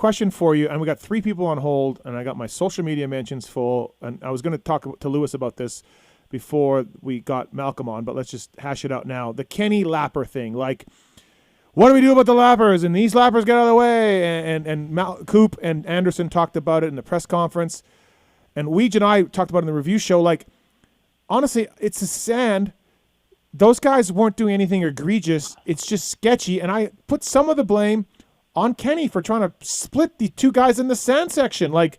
question for you, and we got 3 people on hold, and I got my social media mentions full, and I was going to talk to Lewis about this before we got Malcolm on, but let's just hash it out now. The Kenny Lapper thing, like, what do we do about the lappers? And these lappers get out of the way, and Coop and Anderson talked about it in the press conference, and Weege and I talked about it in the review show. Like, honestly, it's the sand. Those guys weren't doing anything egregious. It's just sketchy, and I put some of the blame on Kenny for trying to split the 2 guys in the sand section. Like,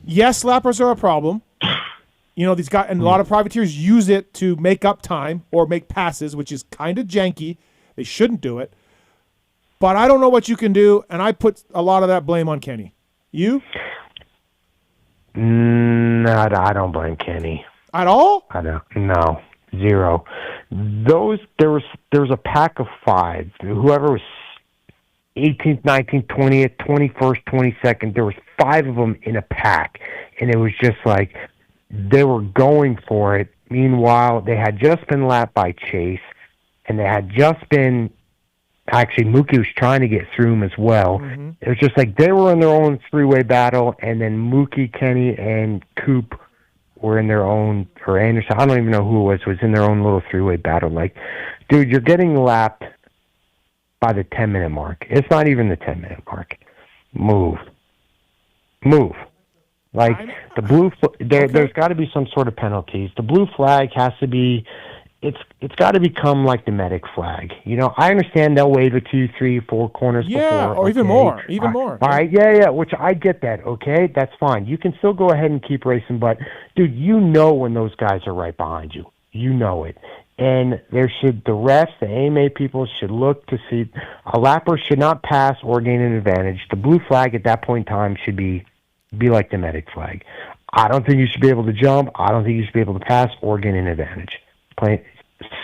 yes, lappers are a problem. You know, these guys, and a lot of privateers use it to make up time or make passes, which is kind of janky. They shouldn't do it. But I don't know what you can do, and I put a lot of that blame on Kenny. You? No, I don't blame Kenny. At all? I don't. No, 0. There was a pack of 5. Whoever was 18th, 19th, 20th, 21st, 22nd, there was 5 of them in a pack, and it was just like they were going for it. Meanwhile, they had just been lapped by Chase, and they had just been actually Mookie was trying to get through him as well. Mm-hmm. It was just like they were in their own 3-way battle, and then Mookie, Kenny, and Coop were in their own, or Anderson, I don't even know who it was in their own little 3-way battle. Like, dude, you're getting lapped by the 10-minute mark. It's not even the 10-minute mark. Move. Like, the blue, there's got to be some sort of penalties. The blue flag has to be, it's got to become like the medic flag. You know, I understand they'll wave it 2, 3, 4 corners before. Yeah, or even more. All right, yeah, which I get that, okay? That's fine. You can still go ahead and keep racing, but, dude, you know when those guys are right behind you. You know it. And the refs, the AMA people should look to see, a lapper should not pass or gain an advantage. The blue flag at that point in time should be like the medic flag. I don't think you should be able to jump. I don't think you should be able to pass or gain an advantage. Plain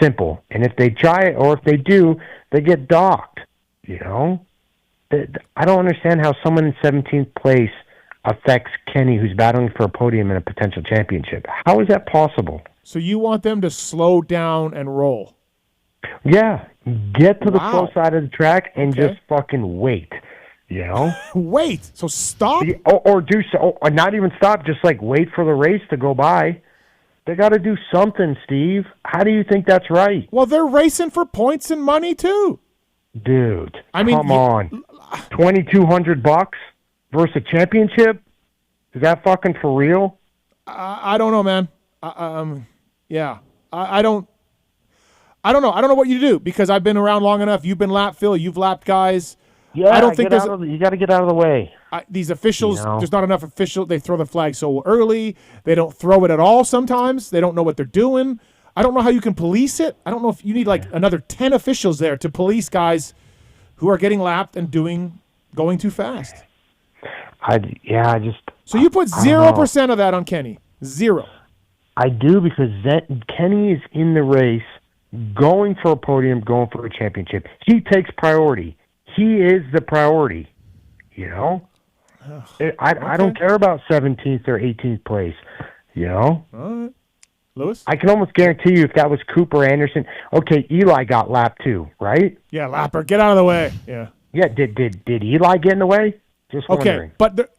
simple. And if they try it, or if they do, they get docked. You know? I don't understand how someone in 17th place affects Kenny, who's battling for a podium in a potential championship. How is that possible? So you want them to slow down and roll? Yeah. Get to the close side of the track and just fucking wait. You know? Wait. So stop? Or do so. Or not even stop. Just like wait for the race to go by. They got to do something, Steve. How do you think that's right? Well, they're racing for points and money too. Dude, come on. $2,200 versus a championship? Is that fucking for real? I don't know, man. Yeah. I don't know. I don't know what you do because I've been around long enough. You've been lapped, Phil. You've lapped guys. Yeah, I don't think you got to get out of the way. These officials, there's not enough officials. They throw the flag so early. They don't throw it at all sometimes. They don't know what they're doing. I don't know how you can police it. I don't know if you need like another 10 officials there to police guys who are getting lapped and going too fast. So you put 0% of that on Kenny. 0. I do because Kenny is in the race, going for a podium, going for a championship. He takes priority. He is the priority, you know? I don't care about 17th or 18th place, you know? All right. Lewis? I can almost guarantee you if that was Cooper Anderson, okay, Eli got lapped too, right? Yeah, lapper, get out of the way. Yeah. Yeah, did Eli get in the way? Just wondering. Okay, but,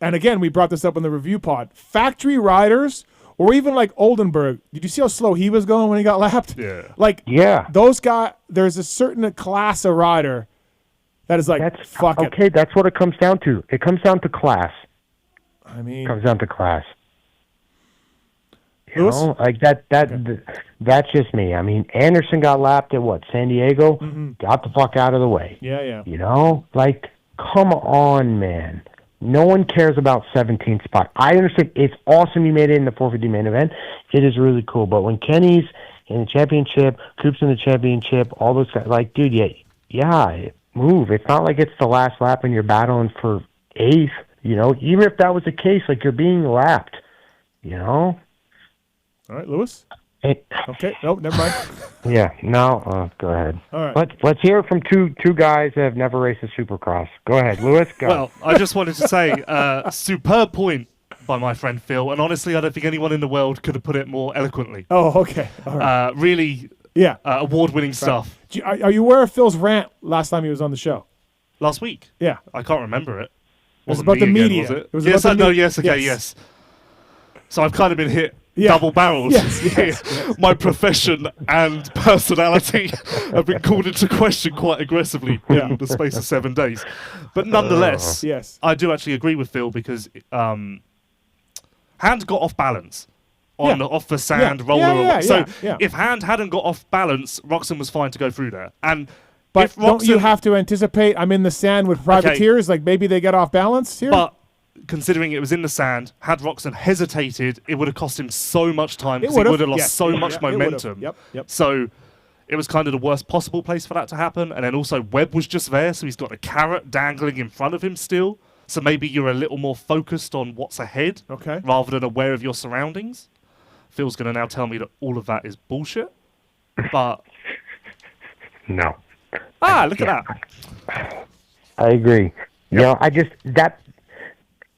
and again, we brought this up in the review pod. Factory riders, or even like Oldenburg, did you see how slow he was going when he got lapped? Yeah. Those guys, there's a certain class of rider that is like, fuck it. Okay, that's what it comes down to. It comes down to class. It comes down to class. You know, like that's just me. I mean, Anderson got lapped at San Diego? Mm-hmm. Got the fuck out of the way. Yeah. You know? Like, come on, man. No one cares about 17th spot. I understand. It's awesome you made it in the 450 main event. It is really cool. But when Kenny's in the championship, Coop's in the championship, all those guys, like, dude, move. It's not like it's the last lap and you're battling for 8th, you know? Even if that was the case, like, you're being lapped, you know? All right, Lewis? Okay, nope, never mind. Yeah, no, go ahead. All right. Let's hear it from two guys that have never raced a supercross. Go ahead, Lewis, go. Well, I just wanted to say, superb point by my friend Phil, and honestly, I don't think anyone in the world could have put it more eloquently. Oh, okay. All right. Really award-winning stuff. Are you aware of Phil's rant last time he was on the show? Last week? Yeah. I can't remember it. wasn't about me the again, media. was it? It was Yes, about the yes, okay, yes. So I've kind of been hit Yeah. double barreled. Yes. My profession and personality have been called into question quite aggressively in the space of 7 days. But nonetheless, Yes. I do actually agree with Phil because Hand got off balance off the sand roller. So if Hand hadn't got off balance, Roczen was fine to go through there. But if don't you have to anticipate I'm in the sand with privateers? Like maybe they get off balance here? But considering it was in the sand, had Roczen hesitated, it would have cost him so much time because he would have lost so much momentum. Yep. So it was kind of the worst possible place for that to happen. And then also Webb was just there, so he's got a carrot dangling in front of him still. So maybe you're a little more focused on what's ahead rather than aware of your surroundings. Phil's going to now tell me that all of that is bullshit. But... No. Look at that. I agree. You know,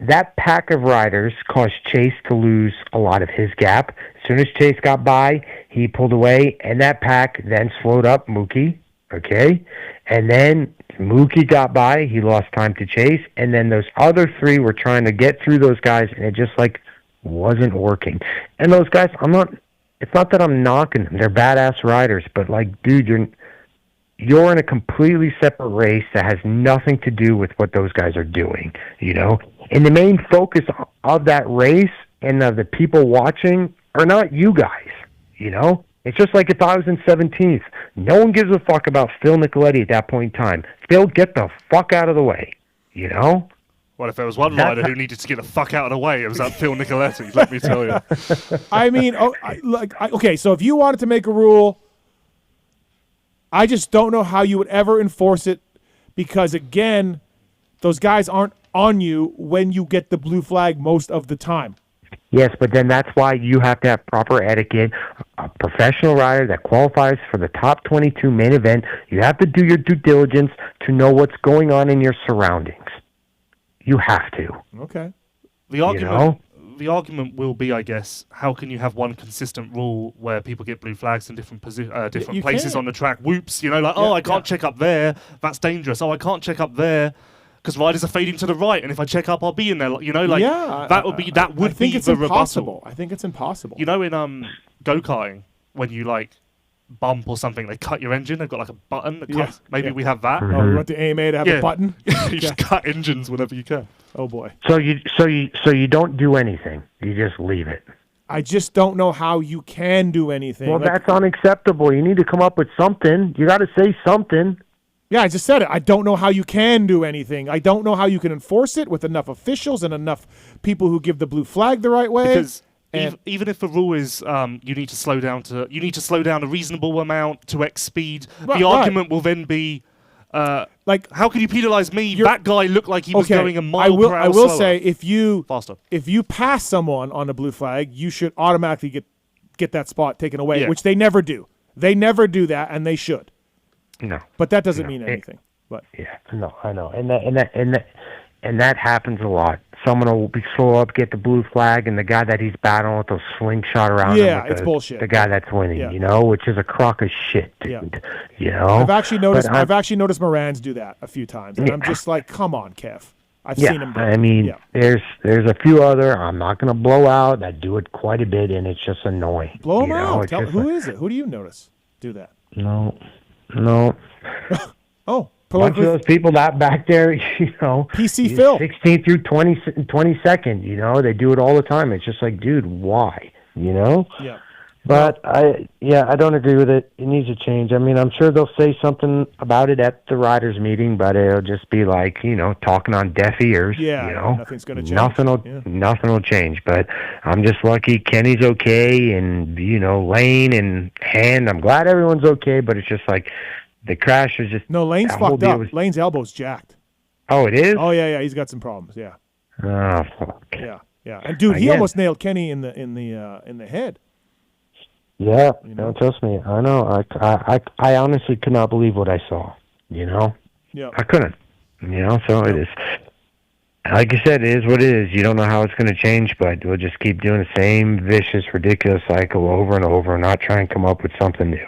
that pack of riders caused Chase to lose a lot of his gap. As soon as Chase got by, he pulled away, and that pack then slowed up Mookie, okay? And then Mookie got by, he lost time to Chase, and then those other three were trying to get through those guys, and it just, wasn't working. And those guys, it's not that I'm knocking them. They're badass riders, but, dude, you're in a completely separate race that has nothing to do with what those guys are doing, you know? And the main focus of that race and of the people watching are not you guys, you know? It's just like if I was in 17th. No one gives a fuck about Phil Nicoletti at that point in time. Phil, get the fuck out of the way, you know? Well, if there was one rider who needed to get the fuck out of the way, it was that Phil Nicoletti, let me tell you. I mean, okay, so if you wanted to make a rule, I just don't know how you would ever enforce it because, again, those guys aren't on you when you get the blue flag most of the time. Yes, but then that's why you have to have proper etiquette. A professional rider that qualifies for the top 22 main event, you have to do your due diligence to know what's going on in your surroundings. You have to. Okay. The argument will be, I guess, how can you have one consistent rule where people get blue flags in different places on the track? Whoops, I can't check up there. That's dangerous. Oh, I can't check up there because riders are fading to the right, and if I check up, I'll be in there. That would be the rebuttal. I think it's impossible. You know, in go-karting, when you bump or something, they cut your engine. They've got a button that cuts. Maybe we have that. Oh, we want the AMA to have a button. You just cut engines whenever you can. Oh boy. So you don't do anything. You just leave it. I just don't know how you can do anything. Well, that's unacceptable. You need to come up with something. You got to say something. Yeah, I just said it. I don't know how you can do anything. I don't know how you can enforce it with enough officials and enough people who give the blue flag the right way. Because even if the rule is you need to slow down a reasonable amount to X speed, the argument will then be how can you penalize me? That guy looked like he was going a mile per hour I will slower. say if you faster. Pass someone on a blue flag, you should automatically get that spot taken away, Yeah. which they never do. They never do that, and they should. No, but that doesn't mean anything. But no, I know, and that happens a lot. Someone will be slow up, get the blue flag, and the guy that he's battling with will slingshot around him with it's bullshit. The guy that's winning, which is a crock of shit, dude. You know, I've actually noticed Morans do that a few times, and I'm just like, come on, Kev. I've seen him do it. I mean, there's a few other I'm not going to blow out that do it quite a bit, and it's just annoying. Blow them out. Who is it? Who do you notice do that? No. Oh. Bunch of those people that back there, PC Phil. 16 through 22nd, they do it all the time. It's just like, dude, why? Yeah. But I don't agree with it. It needs to change. I mean, I'm sure they'll say something about it at the riders' meeting, but it'll just be like, talking on deaf ears. Yeah, nothing's going to change. Nothing will change. But I'm just lucky Kenny's okay, and Lane and Hand. I'm glad everyone's okay, but it's just like the crash was just Lane's fucked up. Lane's elbow's jacked. Oh, it is? Oh yeah, he's got some problems. Yeah. Oh fuck. Yeah. And dude, he almost nailed Kenny in the head. Yeah, trust me. I know. I honestly could not believe what I saw. Yeah. I couldn't. So it is. Like you said, it is what it is. You don't know how it's going to change, but we'll just keep doing the same vicious, ridiculous cycle over and over, and not try and come up with something new.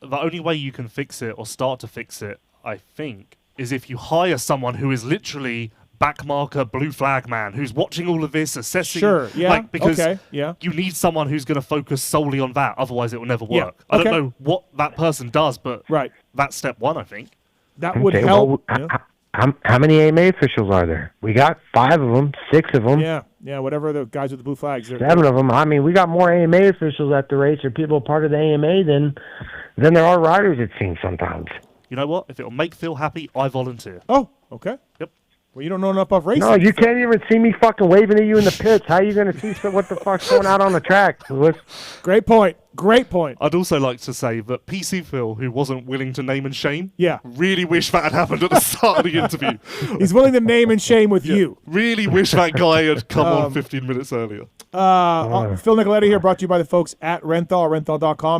The only way you can fix it or start to fix it, I think, is if you hire someone who is literally backmarker blue flag man who's watching all of this, assessing. Sure, yeah, Like, because okay, yeah. you need someone who's going to focus solely on that. Otherwise, it will never Yeah, work. I okay. don't know what that person does, but Right. that's step one, I think. That would Okay, help. well, how many AMA officials are there? We got 5 of them, 6 of them. Yeah, whatever the guys with the blue flags. 7 of them. I mean, we got more AMA officials at the race or people part of the AMA than there are riders, it seems sometimes. You know what? If it'll make Phil happy, I volunteer. Oh, okay. Yep. Well, you don't know enough about racing. No, you can't even see me fucking waving at you in the pits. How are you going to see what the fuck's going out on the track, Lewis? Great point. Great point. I'd also like to say that PC Phil, who wasn't willing to name and shame, Yeah. really wish that had happened at the start of the interview. He's willing to name and shame with you. Really wish that guy had come on 15 minutes earlier. Phil Nicoletti here, brought to you by the folks at Renthal, renthal.com.